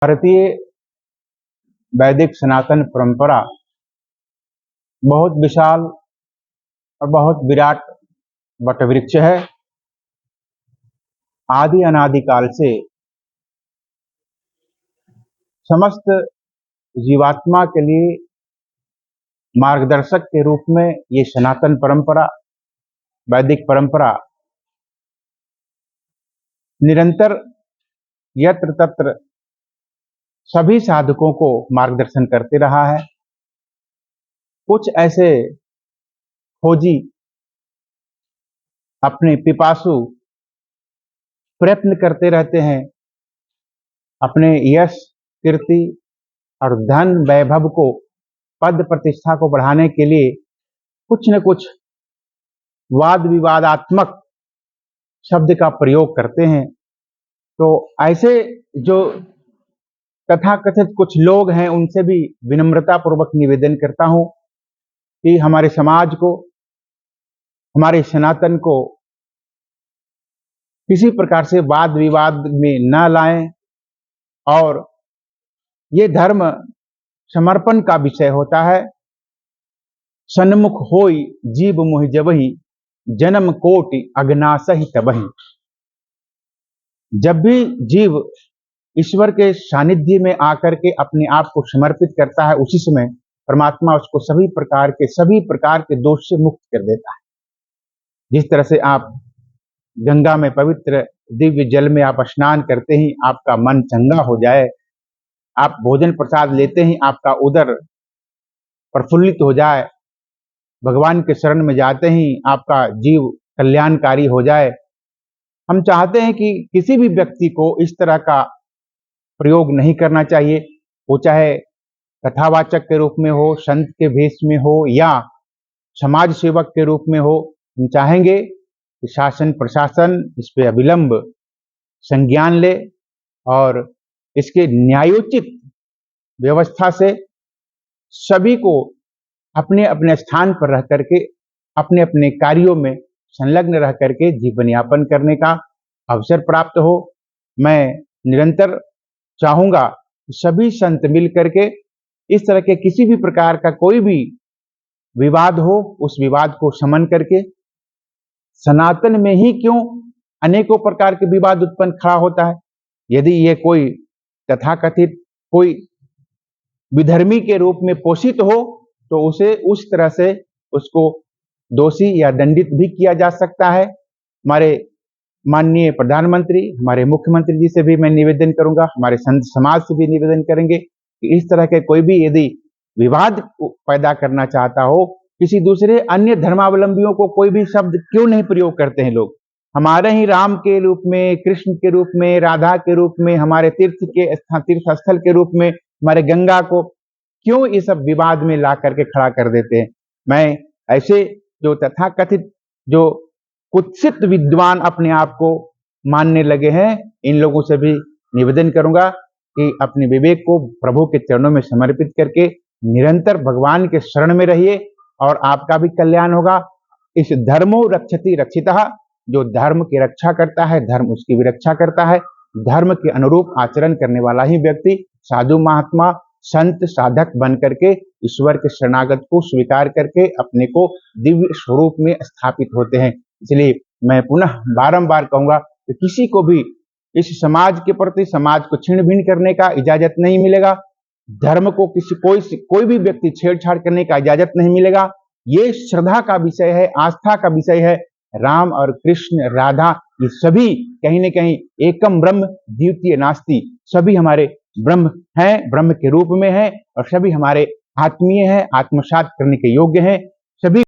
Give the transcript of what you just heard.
भारतीय वैदिक सनातन परंपरा बहुत विशाल और बहुत विराट वटवृक्ष है। आदि अनादि काल से समस्त जीवात्मा के लिए मार्गदर्शक के रूप में ये सनातन परंपरा, वैदिक परंपरा निरंतर यत्र तत्र सभी साधकों को मार्गदर्शन करते रहा है। कुछ ऐसे खोजी अपने पिपासु प्रयत्न करते रहते हैं अपने यश, कीर्ति और धन वैभव को, पद प्रतिष्ठा को बढ़ाने के लिए कुछ न कुछ वाद विवादात्मक शब्द का प्रयोग करते हैं। तो ऐसे जो तथाकथित कुछ लोग हैं, उनसे भी विनम्रता पूर्वक निवेदन करता हूं कि हमारे समाज को, हमारे सनातन को किसी प्रकार से वाद विवाद में न लाएं और ये धर्म समर्पण का विषय होता है। सन्मुख होई जीव मोहि जबहि, जन्म कोटि अगनासहि तबहि। जब भी जीव ईश्वर के सानिध्य में आकर के अपने आप को समर्पित करता है, उसी समय परमात्मा उसको सभी प्रकार के दोष से मुक्त कर देता है। जिस तरह से आप गंगा में पवित्र दिव्य जल में आप स्नान करते ही आपका मन चंगा हो जाए, आप भोजन प्रसाद लेते ही आपका उदर प्रफुल्लित हो जाए, भगवान के शरण में जाते ही आपका जीव कल्याणकारी हो जाए। हम चाहते हैं कि किसी भी व्यक्ति को इस तरह का प्रयोग नहीं करना चाहिए, वो चाहे कथावाचक के रूप में हो, संत के भेष में हो या समाज सेवक के रूप में हो। हम चाहेंगे कि शासन प्रशासन इस पे अविलंब संज्ञान ले और इसके न्यायोचित व्यवस्था से सभी को अपने अपने स्थान पर रह करके अपने अपने कार्यों में संलग्न रह करके जीवन यापन करने का अवसर प्राप्त हो। मैं निरंतर चाहूंगा कि सभी संत मिल करके इस तरह के किसी भी प्रकार का कोई भी विवाद हो, उस विवाद को शमन करके, सनातन में ही क्यों अनेकों प्रकार के विवाद उत्पन्न खड़ा होता है। यदि ये कोई तथाकथित कोई विधर्मी के रूप में पोषित हो तो उसे उस तरह से उसको दोषी या दंडित भी किया जा सकता है। हमारे माननीय प्रधानमंत्री, हमारे मुख्यमंत्री जी से भी मैं निवेदन करूंगा, हमारे संत समाज से भी निवेदन करेंगे कि इस तरह के कोई भी यदि विवाद पैदा करना चाहता हो, किसी दूसरे अन्य धर्मावलंबियों को कोई भी शब्द क्यों नहीं प्रयोग करते हैं लोग। हमारे ही राम के रूप में, कृष्ण के रूप में, राधा के रूप में, हमारे तीर्थ स्थल के रूप में हमारे गंगा को क्यों इस सब विवाद में ला करके खड़ा कर देते हैं। मैं ऐसे जो तथाकथित जो कुत्सित विद्वान अपने आप को मानने लगे हैं, इन लोगों से भी निवेदन करूंगा कि अपने विवेक को प्रभु के चरणों में समर्पित करके निरंतर भगवान के शरण में रहिए और आपका भी कल्याण होगा। इस धर्मो रक्षति रक्षितः, जो धर्म की रक्षा करता है, धर्म उसकी भी रक्षा करता है। धर्म के अनुरूप आचरण करने वाला ही व्यक्ति साधु महात्मा संत साधक बन करके ईश्वर के शरणागत को स्वीकार करके अपने को दिव्य स्वरूप में स्थापित होते हैं। इसलिए मैं पुनः बारंबार कहूंगा कि किसी को भी इस समाज के प्रति, समाज को छीन भिन करने का इजाजत नहीं मिलेगा। धर्म को कोई भी व्यक्ति छेड़छाड़ करने का इजाजत नहीं मिलेगा। ये श्रद्धा का विषय है, आस्था का विषय है। राम और कृष्ण, राधा, ये सभी कहीं न कहीं एकम ब्रह्म द्वितीय नास्ति, सभी हमारे ब्रह्म हैं, ब्रह्म के रूप में हैं और सभी हमारे आत्मीय हैं, आत्मसात करने के योग्य हैं। सभी